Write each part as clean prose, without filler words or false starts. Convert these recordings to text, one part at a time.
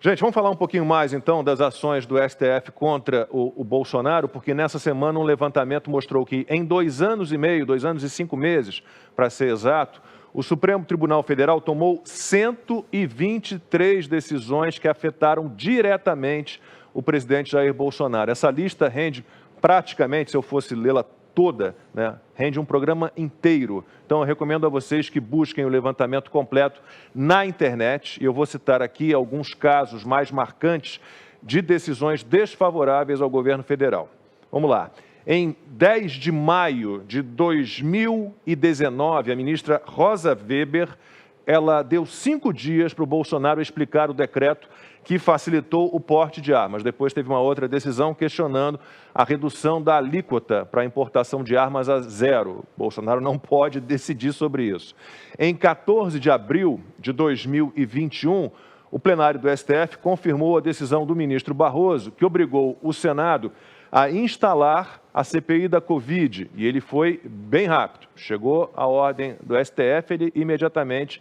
Gente, vamos falar um pouquinho mais, então, das ações do STF contra o Bolsonaro, porque nessa semana um levantamento mostrou que em 2 anos e meio, 2 anos e 5 meses, para ser exato, o Supremo Tribunal Federal tomou 123 decisões que afetaram diretamente o presidente Jair Bolsonaro. Essa lista rende praticamente, se eu fosse lê-la toda, né, rende um programa inteiro. Então, eu recomendo a vocês que busquem o levantamento completo na internet. E eu vou citar aqui alguns casos mais marcantes de decisões desfavoráveis ao governo federal. Vamos lá. Em 10 de maio de 2019, a ministra Rosa Weber, ela deu 5 dias para o Bolsonaro explicar o decreto que facilitou o porte de armas. Depois teve uma outra decisão questionando a redução da alíquota para a importação de armas a 0. Bolsonaro não pode decidir sobre isso. Em 14 de abril de 2021, o plenário do STF confirmou a decisão do ministro Barroso, que obrigou o Senado a instalar a CPI da Covid, e ele foi bem rápido. Chegou a ordem do STF, ele imediatamente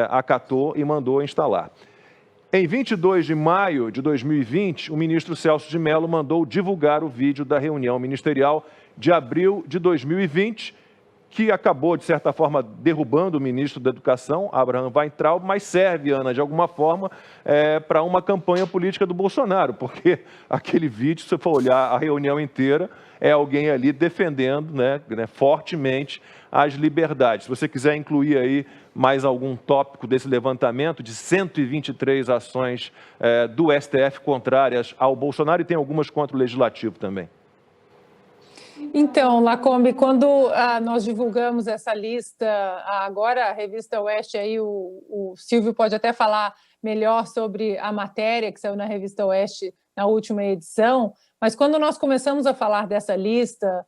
acatou e mandou instalar. Em 22 de maio de 2020, o ministro Celso de Mello mandou divulgar o vídeo da reunião ministerial de abril de 2020, que acabou, de certa forma, derrubando o ministro da Educação, Abraham Weintraub, mas serve, Ana, de alguma forma, para uma campanha política do Bolsonaro, porque aquele vídeo, se você for olhar a reunião inteira, é alguém ali defendendo, né, fortemente as liberdades. Se você quiser incluir aí mais algum tópico desse levantamento de 123 ações do STF contrárias ao Bolsonaro, e tem algumas contra o Legislativo também. Então, Lacombe, quando nós divulgamos essa lista, agora a revista Oeste, aí o Silvio pode até falar melhor sobre a matéria que saiu na revista Oeste na última edição, mas quando nós começamos a falar dessa lista,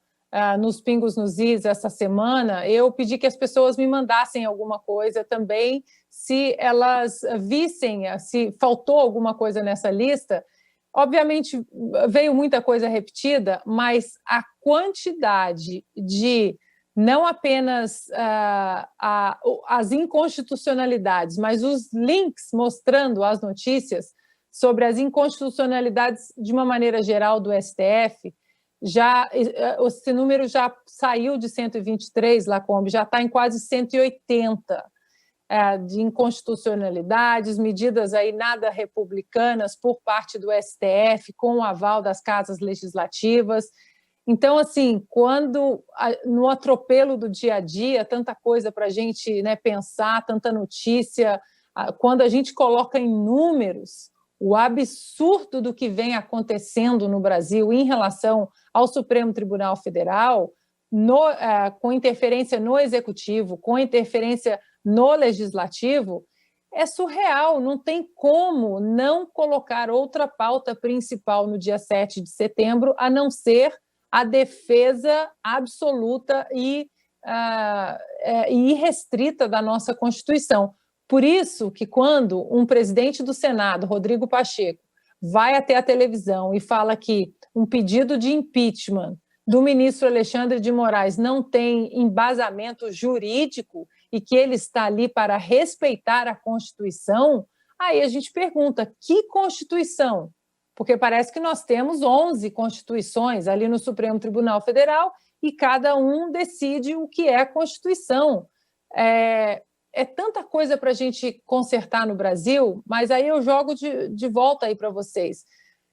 nos Pingos nos Is essa semana, eu pedi que as pessoas me mandassem alguma coisa também, se elas vissem, se faltou alguma coisa nessa lista. Obviamente, veio muita coisa repetida, mas a quantidade de não apenas as inconstitucionalidades, mas os links mostrando as notícias sobre as inconstitucionalidades de uma maneira geral do STF, esse número já saiu de 123, Lacombe, já está em quase 180. De inconstitucionalidades, medidas aí nada republicanas por parte do STF, com o aval das casas legislativas. Então, assim, quando no atropelo do dia a dia, tanta coisa para a gente, né, pensar, tanta notícia, quando a gente coloca em números o absurdo do que vem acontecendo no Brasil em relação ao Supremo Tribunal Federal, com interferência no Executivo, com interferência no Legislativo, é surreal, não tem como não colocar outra pauta principal no dia 7 de setembro, a não ser a defesa absoluta e irrestrita da nossa Constituição. Por isso que quando um presidente do Senado, Rodrigo Pacheco, vai até a televisão e fala que um pedido de impeachment do ministro Alexandre de Moraes não tem embasamento jurídico e que ele está ali para respeitar a Constituição, aí a gente pergunta, que Constituição? Porque parece que nós temos 11 constituições ali no Supremo Tribunal Federal e cada um decide o que é a Constituição. É tanta coisa para a gente consertar no Brasil, mas aí eu jogo de volta aí para vocês.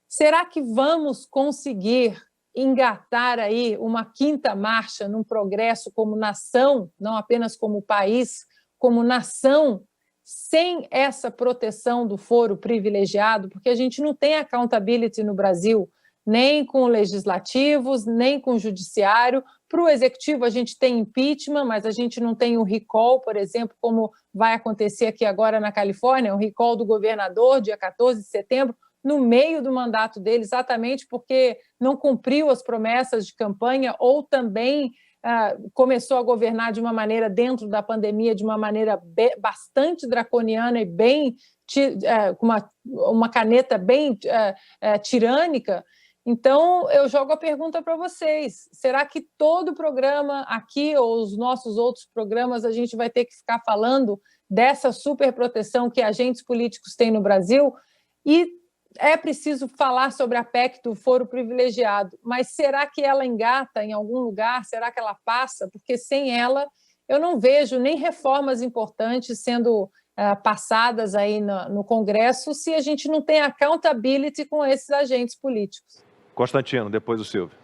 Será que vamos conseguir engatar aí uma quinta marcha num progresso como nação, não apenas como país, como nação, sem essa proteção do foro privilegiado? Porque a gente não tem accountability no Brasil, nem com legislativos, nem com o judiciário. Para o executivo a gente tem impeachment, mas a gente não tem o recall, por exemplo, como vai acontecer aqui agora na Califórnia, o recall do governador, dia 14 de setembro, no meio do mandato dele, exatamente porque não cumpriu as promessas de campanha ou também começou a governar de uma maneira, dentro da pandemia, de uma maneira bastante draconiana e bem com uma caneta bem tirânica. Então, eu jogo a pergunta para vocês. Será que todo programa aqui, ou os nossos outros programas, a gente vai ter que ficar falando dessa superproteção que agentes políticos têm no Brasil? E é preciso falar sobre a PEC do foro privilegiado, mas será que ela engata em algum lugar? Será que ela passa? Porque sem ela eu não vejo nem reformas importantes sendo passadas aí no Congresso se a gente não tem accountability com esses agentes políticos. Constantino, depois o Silvio.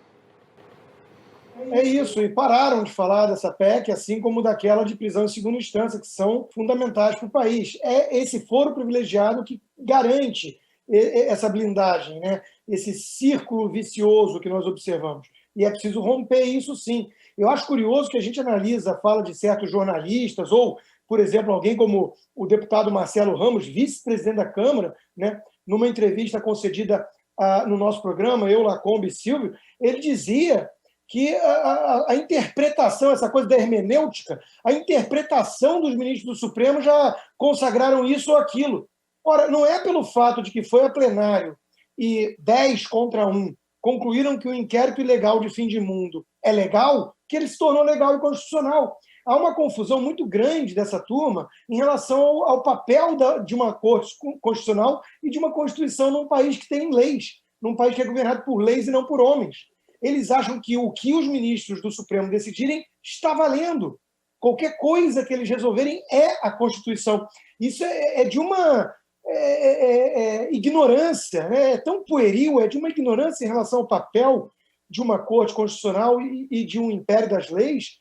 É isso, e pararam de falar dessa PEC, assim como daquela de prisão em segunda instância, que são fundamentais para o país. É esse foro privilegiado que garante essa blindagem, né? Esse círculo vicioso que nós observamos. E é preciso romper isso, sim. Eu acho curioso que a gente analisa a fala de certos jornalistas, ou, por exemplo, alguém como o deputado Marcelo Ramos, vice-presidente da Câmara, né? Numa entrevista concedida no nosso programa, eu, Lacombe e Silvio, ele dizia que a interpretação, essa coisa da hermenêutica, a interpretação dos ministros do Supremo já consagraram isso ou aquilo. Ora, não é pelo fato de que foi a plenário e 10 contra 1 concluíram que o inquérito ilegal de fim de mundo é legal, que ele se tornou legal e constitucional. Há uma confusão muito grande dessa turma em relação ao papel de uma corte constitucional e de uma Constituição num país que tem leis, num país que é governado por leis e não por homens. Eles acham que o que os ministros do Supremo decidirem está valendo. Qualquer coisa que eles resolverem é a Constituição. Isso é de uma ignorância, né? É tão pueril, é de uma ignorância em relação ao papel de uma corte constitucional e de um império das leis.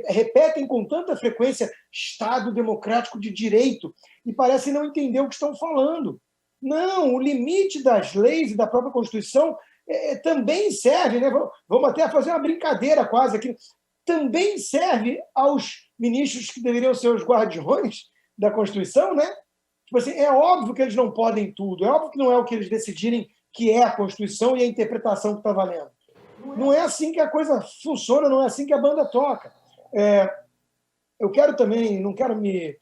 Repetem com tanta frequência Estado democrático de direito e parecem não entender o que estão falando. Não, o limite das leis e da própria Constituição também serve, né? Vamos até fazer uma brincadeira quase aqui, também serve aos ministros que deveriam ser os guardiões da Constituição, né? Tipo assim, é óbvio que eles não podem tudo, é óbvio que não é o que eles decidirem que é a Constituição e a interpretação que está valendo. Não é assim que a coisa funciona, não é assim que a banda toca. Eu quero também, não quero me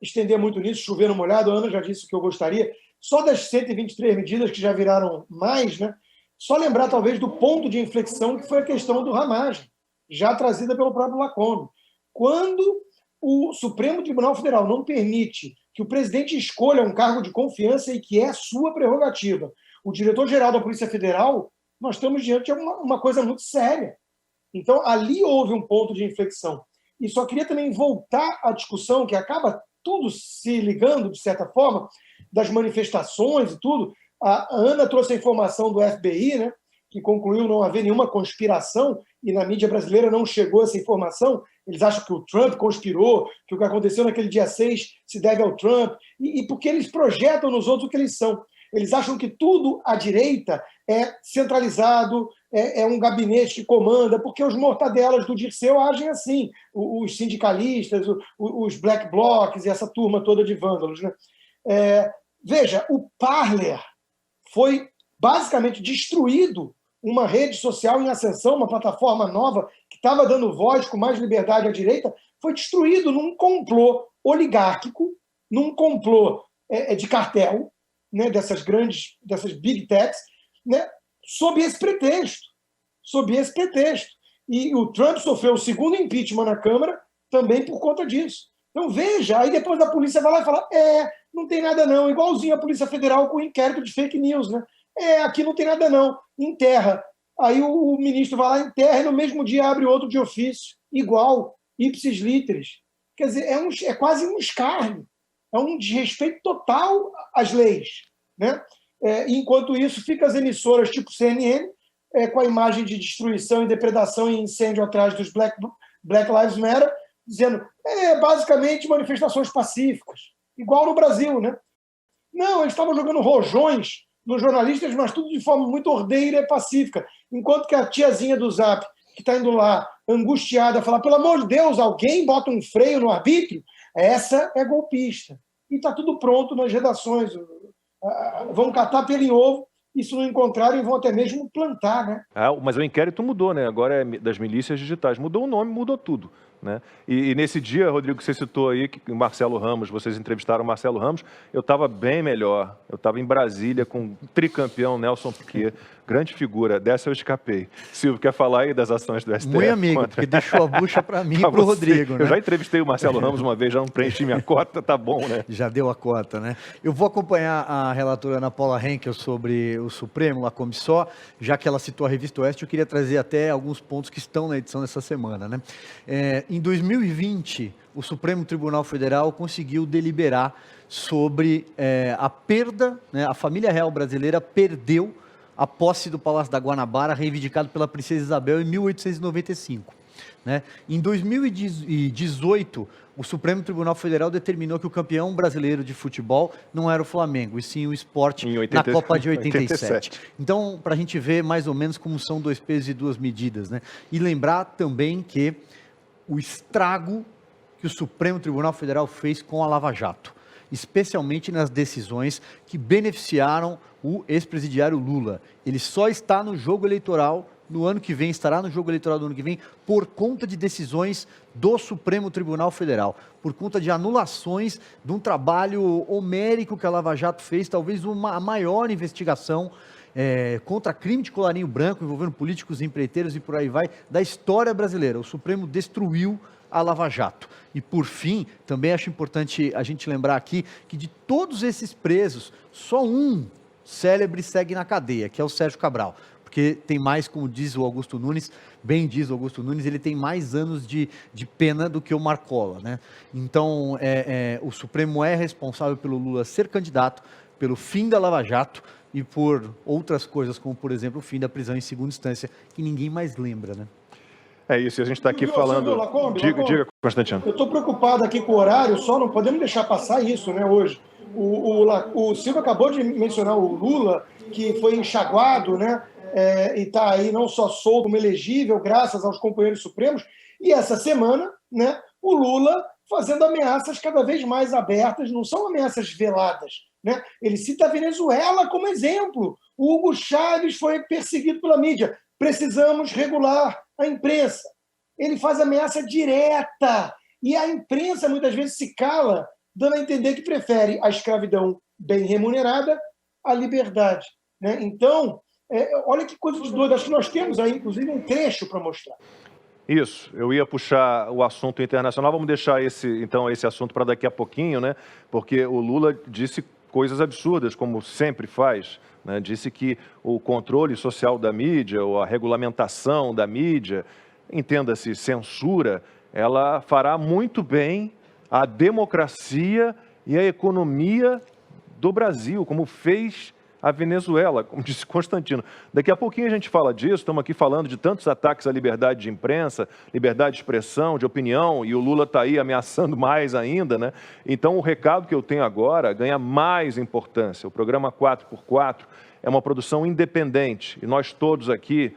estender muito nisso, chover no molhado, a Ana já disse o que eu gostaria, só das 123 medidas que já viraram mais, né? Só lembrar, talvez, do ponto de inflexão que foi a questão do ramagem, já trazida pelo próprio Lacombe. Quando o Supremo Tribunal Federal não permite que o presidente escolha um cargo de confiança e que é sua prerrogativa, o diretor-geral da Polícia Federal, nós estamos diante de uma coisa muito séria. Então, ali houve um ponto de inflexão. E só queria também voltar à discussão, que acaba tudo se ligando, de certa forma, das manifestações e tudo. A Ana trouxe a informação do FBI, né, que concluiu não haver nenhuma conspiração, e na mídia brasileira não chegou essa informação. Eles acham que o Trump conspirou, que o que aconteceu naquele dia 6 se deve ao Trump, e porque eles projetam nos outros o que eles são. Eles acham que tudo à direita é centralizado, é um gabinete que comanda, porque os mortadelas do Dirceu agem assim, os sindicalistas, os black blocs e essa turma toda de vândalos, né? Veja, o Parler foi basicamente destruído, uma rede social em ascensão, uma plataforma nova que estava dando voz com mais liberdade à direita, foi destruído num complô oligárquico, num complô de cartel, né, dessas big techs, né, sob esse pretexto. E o Trump sofreu o segundo impeachment na Câmara também por conta disso. Então, veja, aí depois a polícia vai lá e fala, não tem nada não, igualzinho a Polícia Federal com o inquérito de fake news, né? Aqui não tem nada não, enterra. Aí o ministro vai lá, enterra e no mesmo dia abre outro de ofício, igual, ipsis literis. Quer dizer, é quase um escárnio, é um desrespeito total às leis, né? Enquanto isso, fica as emissoras tipo CNN, com a imagem de destruição e depredação e incêndio atrás dos Black Lives Matter, dizendo, basicamente manifestações pacíficas, igual no Brasil, né? Não, eles estavam jogando rojões nos jornalistas, mas tudo de forma muito ordeira e pacífica, enquanto que a tiazinha do Zap, que está indo lá, angustiada, fala, pelo amor de Deus, alguém bota um freio no arbítrio, essa é golpista. E está tudo pronto nas redações. Vão catar pelo em ovo, e se não encontrarem, vão até mesmo plantar, né? Mas o inquérito mudou, né? Agora é das milícias digitais. Mudou o nome, mudou tudo. né? E nesse dia, Rodrigo, que você citou aí, que o Marcelo Ramos, vocês entrevistaram o Marcelo Ramos, eu estava bem melhor. Eu estava em Brasília com o tricampeão Nelson Piquet, grande figura. Dessa eu escapei. Silvio, quer falar aí das ações do STF? Muito amigo, porque deixou a bucha para mim e para o Rodrigo. Né? Eu já entrevistei o Marcelo Ramos uma vez, já não preenchi minha cota, tá bom, né? Já deu a cota, né? Eu vou acompanhar a relatora Ana Paula Henkel sobre o Supremo, a Comissó, já que ela citou a Revista Oeste, eu queria trazer até alguns pontos que estão na edição dessa semana, né? Em 2020, o Supremo Tribunal Federal conseguiu deliberar sobre a perda, né? A família real brasileira perdeu a posse do Palácio da Guanabara, reivindicado pela Princesa Isabel em 1895. Né? Em 2018, o Supremo Tribunal Federal determinou que o campeão brasileiro de futebol não era o Flamengo, e sim o Sport na Copa de 87. Então, para a gente ver mais ou menos como são dois pesos e duas medidas. Né? E lembrar também que o estrago que o Supremo Tribunal Federal fez com a Lava Jato, especialmente nas decisões que beneficiaram o ex-presidiário Lula. Ele só está no jogo eleitoral no ano que vem, estará no jogo eleitoral do ano que vem, por conta de decisões do Supremo Tribunal Federal, por conta de anulações de um trabalho homérico que a Lava Jato fez, talvez a maior investigação contra crime de colarinho branco, envolvendo políticos, empreiteiros e por aí vai, da história brasileira. O Supremo destruiu a Lava Jato. E, por fim, também acho importante a gente lembrar aqui que de todos esses presos, só um célebre segue na cadeia, que é o Sérgio Cabral. Porque tem mais, como diz o Augusto Nunes, bem diz o Augusto Nunes, ele tem mais anos de pena do que o Marcola, né? Então, o Supremo é responsável pelo Lula ser candidato, pelo fim da Lava Jato e por outras coisas, como, por exemplo, o fim da prisão em segunda instância, que ninguém mais lembra, né? É isso, e a gente está aqui falando... Diga, Constantino. Eu estou preocupado aqui com o horário, só não podemos deixar passar isso, né, hoje. O Silvio acabou de mencionar o Lula, que foi enxaguado, né? E está aí não só solto, como elegível, graças aos companheiros supremos. E essa semana, né, o Lula fazendo ameaças cada vez mais abertas, não são ameaças veladas. Né? Ele cita a Venezuela como exemplo. O Hugo Chávez foi perseguido pela mídia. Precisamos regular a imprensa. Ele faz ameaça direta. E a imprensa muitas vezes se cala, dando a entender que prefere a escravidão bem remunerada à liberdade. Né? Então, olha que coisa de doido. Acho que nós temos aí, inclusive, um trecho para mostrar. Isso, eu ia puxar o assunto internacional, vamos deixar esse assunto para daqui a pouquinho, né? Porque o Lula disse coisas absurdas, como sempre faz, né? Disse que o controle social da mídia, ou a regulamentação da mídia, entenda-se, censura, ela fará muito bem à democracia e à economia do Brasil, como fez a Venezuela, como disse Constantino. Daqui a pouquinho a gente fala disso, estamos aqui falando de tantos ataques à liberdade de imprensa, liberdade de expressão, de opinião, e o Lula está aí ameaçando mais ainda, né? Então o recado que eu tenho agora ganha mais importância. O programa 4x4 é uma produção independente, e nós todos aqui,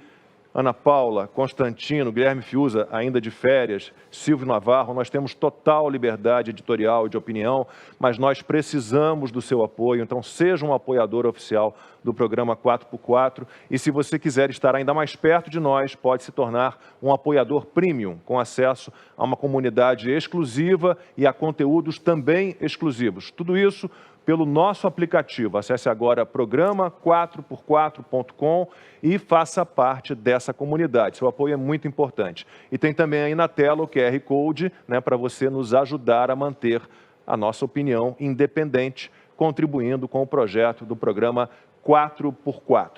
Ana Paula, Constantino, Guilherme Fiuza, ainda de férias, Silvio Navarro, nós temos total liberdade editorial e de opinião, mas nós precisamos do seu apoio, então seja um apoiador oficial do programa 4x4 e se você quiser estar ainda mais perto de nós, pode se tornar um apoiador premium, com acesso a uma comunidade exclusiva e a conteúdos também exclusivos. Tudo isso pelo nosso aplicativo. Acesse agora programa4x4.com e faça parte dessa comunidade. Seu apoio é muito importante. E tem também aí na tela o QR Code, né, para você nos ajudar a manter a nossa opinião independente, contribuindo com o projeto do programa 4x4.